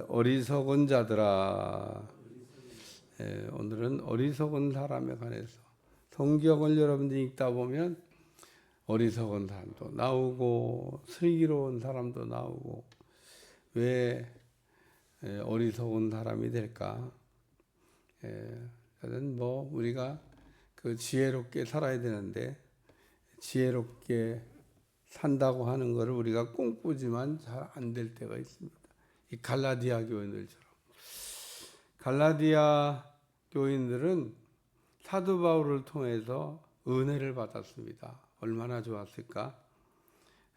어리석은 자들아. 오늘은 어리석은 사람에 관해서 성경을 여러분들이 읽다 보면 어리석은 사람도 나오고 슬기로운 사람도 나오고 왜 어리석은 사람이 될까? 저는 우리가 그 지혜롭게 살아야 되는데 지혜롭게 산다고 하는 것을 우리가 꿈꾸지만 잘 안 될 때가 있습니다. 이 갈라디아 교인들처럼. 갈라디아 교인들은 사도 바울을 통해서 은혜를 받았습니다. 얼마나 좋았을까?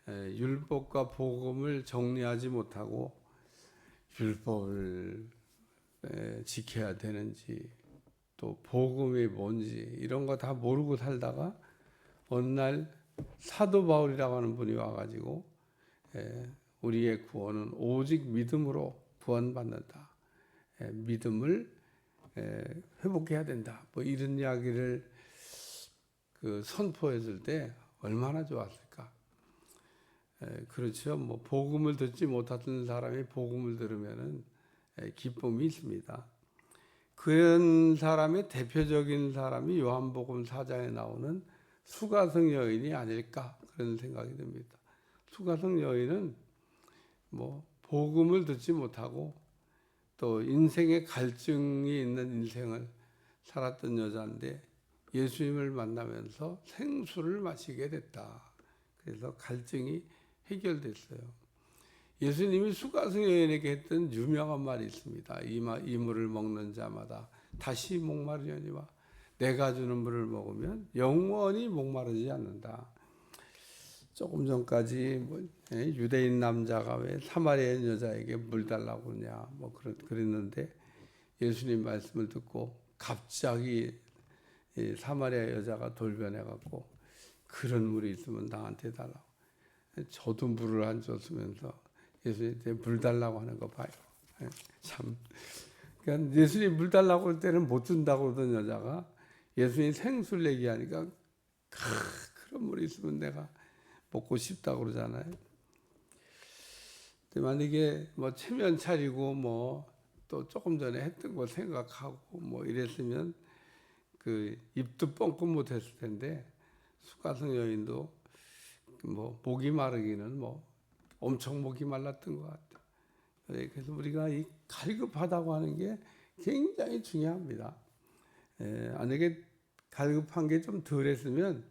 율법과 복음을 정리하지 못하고 율법을 지켜야 되는지 또 복음이 뭔지 이런 거 다 모르고 살다가 어느 날 사도 바울이라고 하는 분이 와가지고 우리의 구원은 오직 믿음으로 구원받는다. 믿음을 회복해야 된다. 이런 이야기를 선포했을 때 얼마나 좋았을까. 그렇죠. 복음을 듣지 못하던 사람이 복음을 들으면은 기쁨이 있습니다. 그런 사람의 대표적인 사람이 요한복음 4장에 나오는 수가성 여인이 아닐까 그런 생각이 듭니다. 수가성 여인은 복음을 듣지 못하고 또 인생의 갈증이 있는 인생을 살았던 여자인데 예수님을 만나면서 생수를 마시게 됐다. 그래서 갈증이 해결됐어요. 예수님이 수가성 여인에게 했던 유명한 말이 있습니다. 이 물을 먹는 자마다 다시 목마르려니와 내가 주는 물을 먹으면 영원히 목마르지 않는다. 조금 전까지 유대인 남자가 왜 사마리아 여자에게 물 달라고 그러냐 그랬는데 예수님 말씀을 듣고 갑자기 사마리아 여자가 돌변해 갖고 그런 물이 있으면 나한테 달라고. 저도 물을 안 줬으면서 예수님한테 물 달라고 하는 거 봐요. 참. 그러니까 예수님 물 달라고 할 때는 못 준다고 그러던 여자가 예수님 생수를 얘기하니까 그런 물이 있으면 내가 먹고 싶다고 그러잖아요. 근데 만약에 체면 차리고 또 조금 전에 했던 거 생각하고 이랬으면 그 입도 뻥끗 못했을 텐데 수가성 여인도 목이 마르기는 엄청 목이 말랐던 것 같아요. 그래서 우리가 이 갈급하다고 하는 게 굉장히 중요합니다. 만약에 갈급한 게 좀 덜했으면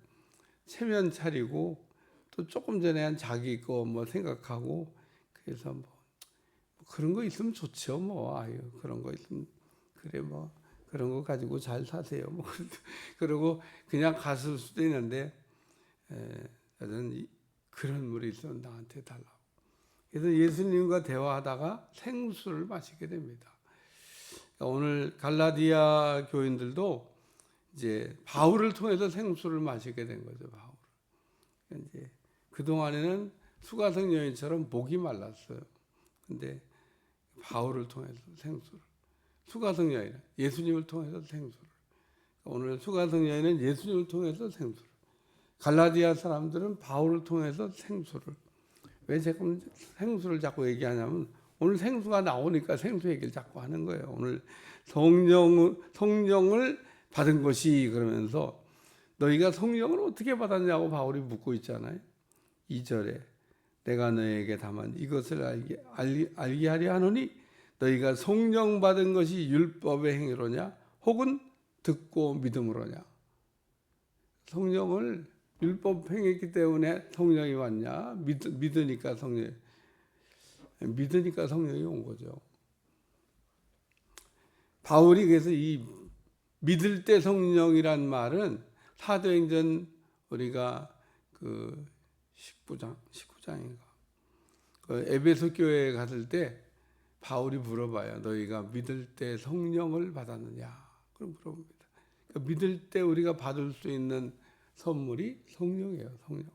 체면 차리고 또 조금 전에 한 자기 거 생각하고 그래서 그런 거 있으면 좋죠. 아유 그런 거 있으면 그래 그런 거 가지고 잘 사세요. 그러고 그냥 갔을 수도 있는데 저는 그런 물이 있으면 나한테 달라고. 그래서 예수님과 대화하다가 생수를 마시게 됩니다. 오늘 갈라디아 교인들도 이제 바울을 통해서 생수를 마시게 된 거죠. 바울. 이제 그 동안에는 수가성 여인처럼 목이 말랐어요. 근데 바울을 통해서 생수를, 수가성 여인은 예수님을 통해서 생수를. 오늘 수가성 여인은 예수님을 통해서 생수를. 갈라디아 사람들은 바울을 통해서 생수를. 왜 지금 생수를 자꾸 얘기하냐면 오늘 생수가 나오니까 생수 얘기를 자꾸 하는 거예요. 오늘 성령을 받은 것이 그러면서 너희가 성령을 어떻게 받았냐고 바울이 묻고 있잖아요. 2절에 내가 너에게 다만 이것을 알게 하려 하노니 너희가 성령 받은 것이 율법의 행위로냐 혹은 듣고 믿음으로냐. 성령을 율법 행했기 때문에 성령이 왔냐? 믿으니까 성령이 온 거죠. 바울이 그래서 이 믿을 때 성령이란 말은 사도행전 우리가 그 19장인가 그 에베소 교회에 갔을 때 바울이 물어봐요. 너희가 믿을 때 성령을 받았느냐? 그럼 물어봅니다. 그러니까 믿을 때 우리가 받을 수 있는 선물이 성령이에요. 성령.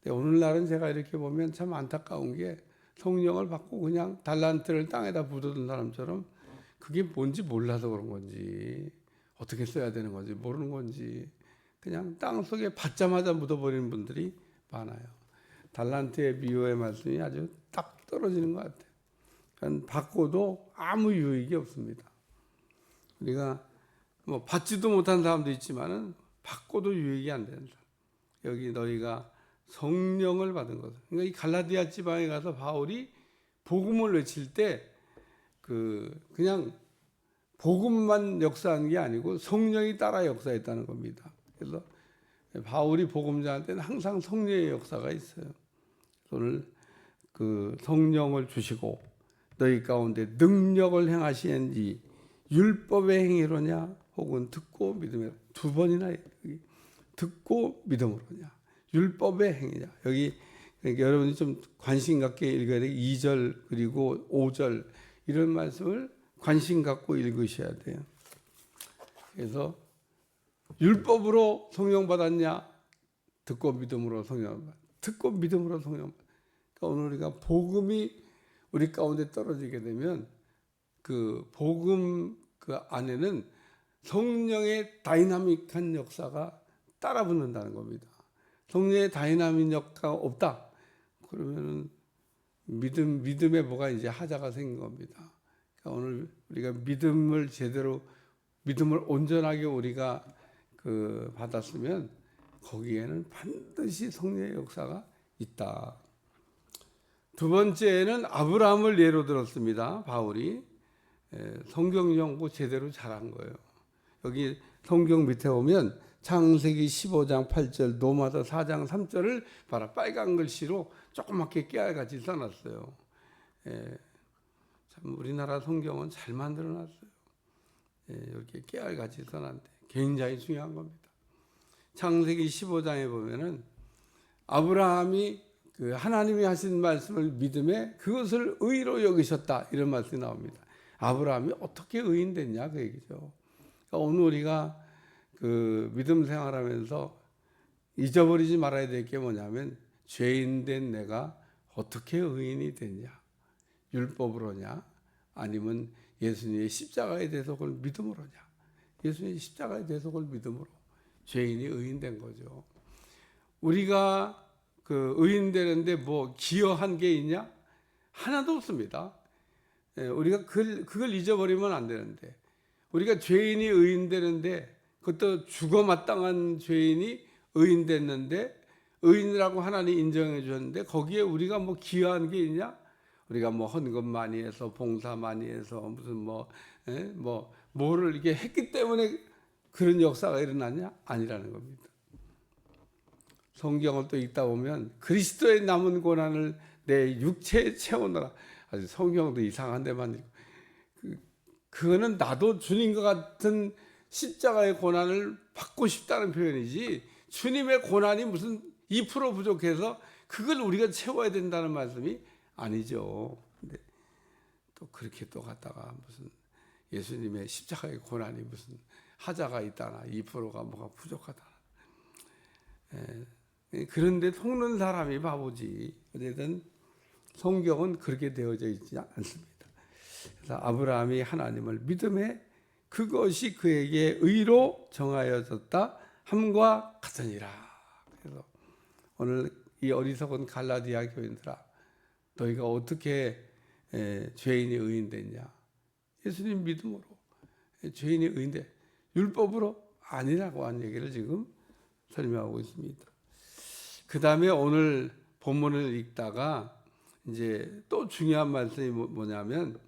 근데 오늘날은 제가 이렇게 보면 참 안타까운 게 성령을 받고 그냥 달란트를 땅에다 묻어둔 사람처럼 그게 뭔지 몰라서 그런 건지 어떻게 써야 되는 건지 모르는 건지 그냥 땅속에 받자마자 묻어버리는 분들이 많아요. 달란트의 비유의 말씀이 아주 딱 떨어지는 것 같아요. 받고도 아무 유익이 없습니다. 우리가 뭐 받지도 못한 사람도 있지만은 받고도 유익이 안 되는 사람. 여기 너희가 성령을 받은 것. 그러니까 이 갈라디아 지방에 가서 바울이 복음을 외칠 때 그냥 복음만 역사한 게 아니고 성령이 따라 역사했다는 겁니다. 그래서 바울이 복음 전할 때는 항상 성령의 역사가 있어요. 오늘 그 성령을 주시고 너희 가운데 능력을 행하시는지 율법의 행위로냐 혹은 듣고 믿음으로, 두 번이나 여기 듣고 믿음으로냐 율법의 행위냐. 여기 그러니까 여러분이 좀 관심 갖게 읽어야 돼. 2절 그리고 5절 이런 말씀을 관심 갖고 읽으셔야 돼요. 그래서 율법으로 성령 받았냐 듣고 믿음으로 성령 받았냐 듣고 믿음으로 성령 받았냐. 그러니까 오늘 우리가 복음이 우리 가운데 떨어지게 되면 그 복음 그 안에는 성령의 다이나믹한 역사가 따라 붙는다는 겁니다. 성령의 다이나믹 역사가 없다. 그러면은 믿음에 뭐가 이제 하자가 생긴 겁니다. 그러니까 오늘 우리가 믿음을 제대로 믿음을 온전하게 우리가 받았으면 거기에는 반드시 성령의 역사가 있다. 두 번째는 아브라함을 예로 들었습니다. 바울이 성경 연구 제대로 잘한 거예요. 여기 성경 밑에 보면 창세기 15장 8절, 노마다 4장 3절을 봐라. 빨간 글씨로 조그맣게 깨알같이 써놨어요. 참 우리나라 성경은 잘 만들어놨어요. 이렇게 깨알같이 써놨는데 굉장히 중요한 겁니다. 창세기 15장에 보면은 아브라함이 하나님이 하신 말씀을 믿음에 그것을 의로 여기셨다 이런 말씀이 나옵니다. 아브라함이 어떻게 의인됐냐 그 얘기죠. 그러니까 오늘 우리가 믿음 생활하면서 잊어버리지 말아야 될 게 뭐냐면 죄인된 내가 어떻게 의인이 됐냐. 율법으로냐 아니면 예수님의 십자가에 대해서 그걸 믿음으로냐. 예수님의 십자가에 대해서 그걸 믿음으로 죄인이 의인된 거죠. 우리가 의인되는데 뭐 기여한 게 있냐? 하나도 없습니다. 우리가 그걸 잊어버리면 안 되는데 우리가 죄인이 의인되는데 그것도 죽어 마땅한 죄인이 의인됐는데 의인이라고 하나님 인정해 주셨는데 거기에 우리가 뭐 기여한 게 있냐? 우리가 뭐 헌금 많이 해서 봉사 많이 해서 무슨 뭐를 이렇게 했기 때문에 그런 역사가 일어났냐? 아니라는 겁니다. 성경을 또 읽다 보면 그리스도의 남은 고난을 내 육체에 채우느라 아주 성경도 이상한 데만 읽고 그거는 나도 주님과 같은 십자가의 고난을 받고 싶다는 표현이지 주님의 고난이 무슨 2% 부족해서 그걸 우리가 채워야 된다는 말씀이 아니죠. 근데 또 그렇게 또 갔다가 무슨 예수님의 십자가의 고난이 무슨 하자가 있다나 2%가 뭐가 부족하다. 그런데 속는 사람이 바보지. 어쨌든 성경은 그렇게 되어져 있지 않습니다. 그래서 아브라함이 하나님을 믿음에 그것이 그에게 의로 정하여졌다 함과 같으니라. 그래서 오늘 이 어리석은 갈라디아 교인들아, 너희가 어떻게 죄인이 의인됐냐? 예수님 믿음으로 죄인이 의인돼 율법으로 아니라고 한 얘기를 지금 설명하고 있습니다. 그 다음에 오늘 본문을 읽다가 이제 또 중요한 말씀이 뭐냐면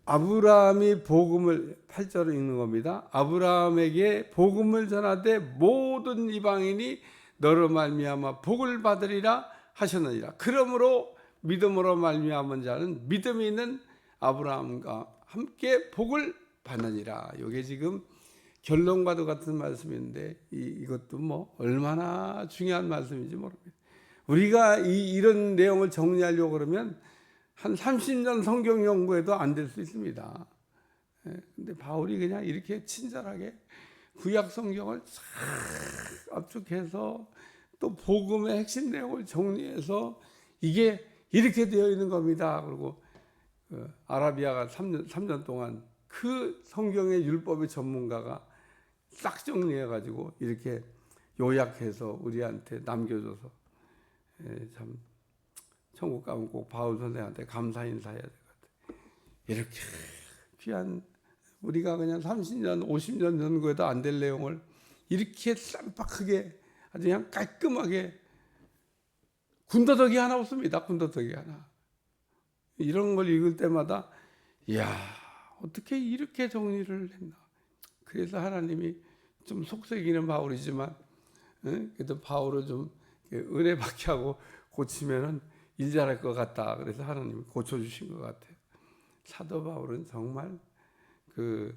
아브라함이 복음을 8절을 읽는 겁니다. 아브라함에게 복음을 전하되 모든 이방인이 너로 말미암아 복을 받으리라 하셨느니라. 그러므로 믿음으로 말미암은 자는 믿음이 있는 아브라함과 함께 복을 받느니라. 이게 지금 결론과도 같은 말씀인데 이것도 뭐 얼마나 중요한 말씀인지 모릅니다. 우리가 이런 내용을 정리하려고 그러면 한 30년 성경 연구해도 안 될 수 있습니다. 근데 바울이 그냥 이렇게 친절하게 구약 성경을 싹 압축해서 또 복음의 핵심 내용을 정리해서 이게 이렇게 되어 있는 겁니다. 그리고 아라비아가 3년 동안 그 성경의 율법의 전문가가 싹 정리해가지고 이렇게 요약해서 우리한테 남겨줘서 참 천국 가면 꼭 바울 선생한테 감사 인사해야 될 것 같아요. 이렇게 귀한 우리가 그냥 30년, 50년 전거에도 안 될 내용을 이렇게 쌈박하게 아주 그냥 깔끔하게 군더더기 하나 없습니다. 군더더기 하나. 이런 걸 읽을 때마다 이야 어떻게 이렇게 정리를 했나. 그래서 하나님이 좀 속색이는 바울이지만 그래도 바울을 좀 은혜 받게 하고 고치면은 일 잘할 것 같다. 그래서 하나님이 고쳐주신 것 같아요. 사도 바울은 정말 그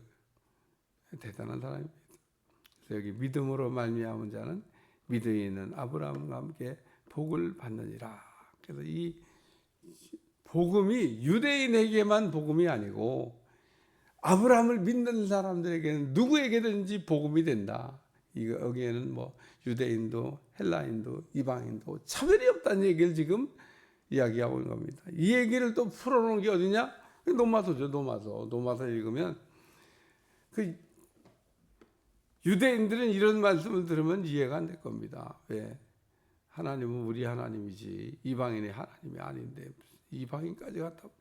대단한 사람입니다. 그래서 여기 믿음으로 말미암은 자는 믿음이 있는 아브라함과 함께 복을 받느니라. 그래서 이 복음이 유대인에게만 복음이 아니고 아브라함을 믿는 사람들에게는 누구에게든지 복음이 된다. 이거 여기에는 뭐 유대인도 헬라인도 이방인도 차별이 없다는 얘기를 지금 이야기하고 있는 겁니다. 이 얘기를 또 풀어놓은 게 어디냐? 노마서죠. 노마서 읽으면 그 유대인들은 이런 말씀을 들으면 이해가 안 될 겁니다. 왜? 하나님은 우리 하나님이지 이방인의 하나님이 아닌데 이방인까지 갔다고.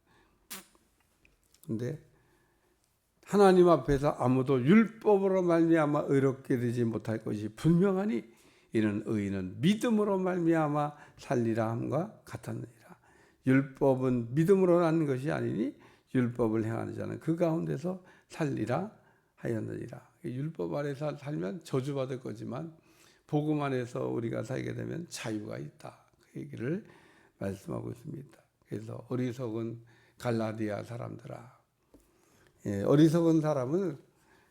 근데 하나님 앞에서 아무도 율법으로 말미암아 의롭게 되지 못할 것이 분명하니 이는 의인은 믿음으로 말미암아 살리라 함과 같았느니라. 율법은 믿음으로 난 것이 아니니 율법을 행하는 자는 그 가운데서 살리라 하였느니라. 율법 아래서 살면 저주받을 거지만 복음 안에서 우리가 살게 되면 자유가 있다. 그 얘기를 말씀하고 있습니다. 그래서 어리석은 갈라디아 사람들아, 어리석은 사람은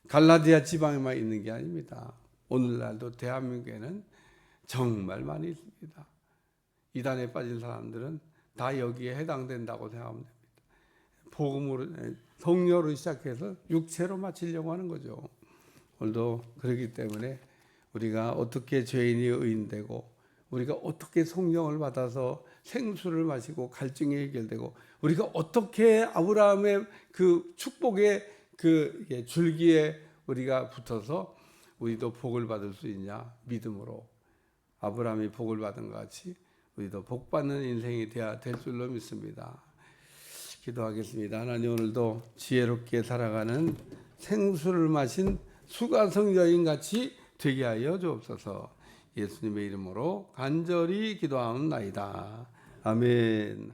갈라디아 지방에만 있는 게 아닙니다. 오늘날도 대한민국에는 정말 많이 있습니다. 이단에 빠진 사람들은 다 여기에 해당된다고 생각하면 됩니다. 복음으로 성령으로 시작해서 육체로 마치려고 하는 거죠. 오늘도 그렇기 때문에 우리가 어떻게 죄인이 의인되고 우리가 어떻게 성령을 받아서 생수를 마시고 갈증이 해결되고 우리가 어떻게 아브라함의 그 축복의 그 줄기에 우리가 붙어서 우리도 복을 받을 수 있냐. 믿음으로 아브라함이 복을 받은 것 같이 우리도 복 받는 인생이 되어야 될 줄로 믿습니다. 기도하겠습니다. 하나님 오늘도 지혜롭게 살아가는 생수를 마신 수가성 여인같이 되게 하여 주옵소서. 예수님의 이름으로 간절히 기도하옵나이다. 아멘.